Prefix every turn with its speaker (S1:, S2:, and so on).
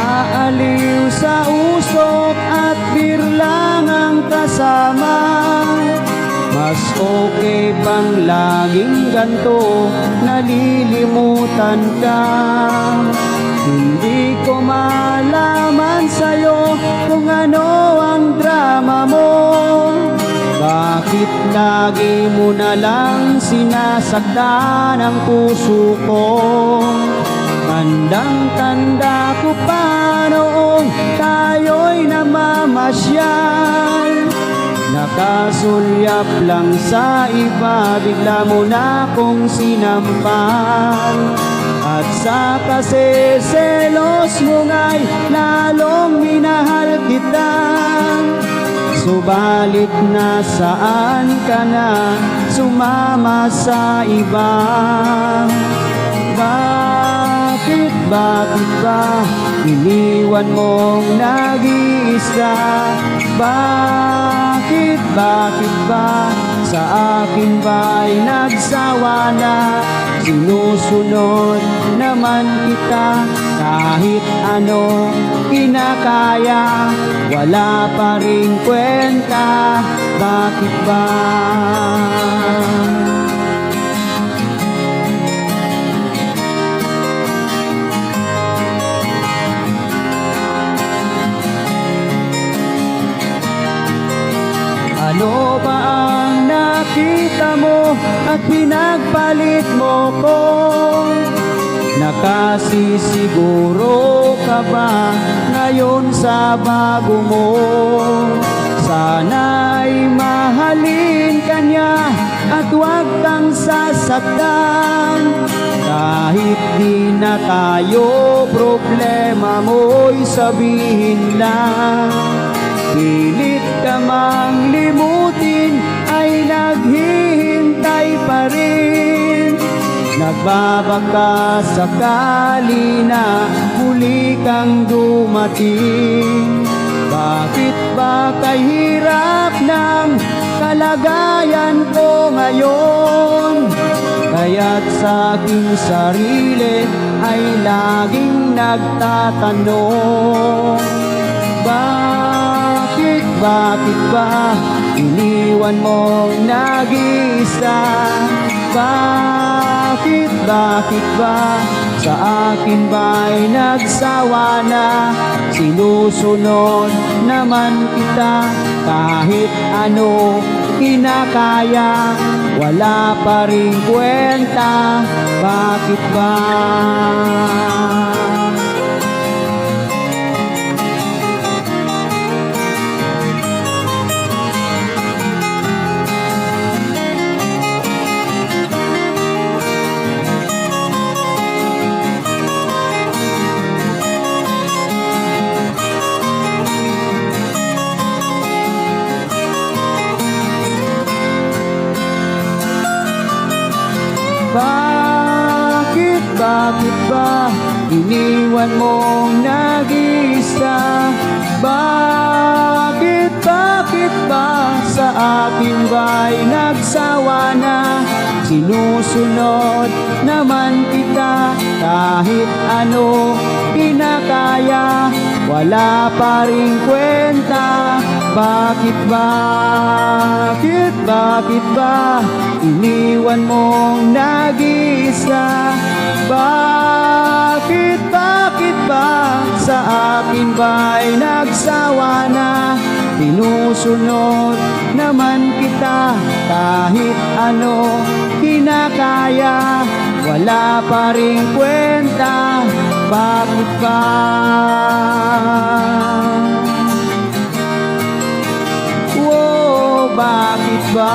S1: Naaliw sa usok at birlang ang kasama. Mas okay bang laging ganto, nalilimutan ka? Hindi ko malaman sa'yo kung ano ang drama mo. Bakit lagi mo na lang sinasaktan ang puso ko? Tandang-tanda ko pa noong tayo'y namamasyal. Nakasulyap lang sa iba, bigla mo na kong sinampal. At sa kasi selos mo nga'y lalong minahal kita. Subalit nasaan ka na, sumama sa iba? Bakit ba iniwan mong nag-iisa? Bakit ba sa akin ba'y nagsawa na? Sinusunod naman kita kahit ano kinakaya, wala pa ring kwenta. Bakit ba? Ano ba ang nakita mo at pinagpalit mo ko? Nakasisiguro ka ba ngayon sa bago mo? Sana'y mahalin ka niya at huwag kang sasaktan. Kahit di na tayo, problema mo'y sabihin lang. Pilit ka mang limutin ay naghihintay pa rin. Nagbabaka sakali na muli kang dumating. Bakit ba kahirap ng kalagayan ko ngayon? Kaya't sa aking sarili ay laging nagtatanong, bakit ba iniwan mong nag-iisa? Bakit ba sa akin ba'y nagsawa na? Sinusunod naman kita kahit ano kinakaya, wala pa ring kwenta. Bakit ba? Bakit ba iniwan mong nag-iisa? Bakit ba sa akin ba'y nagsawa na? Sinusunod naman kita kahit ano kinakaya, wala pa ring kwenta. Bakit ba iniwan mong nag-iisa? Bakit ba sa akin ba'y nagsawa na? Sinusunod naman kita kahit ano kinakaya, wala pa ring kwenta. Bakit ba? Bakit ba?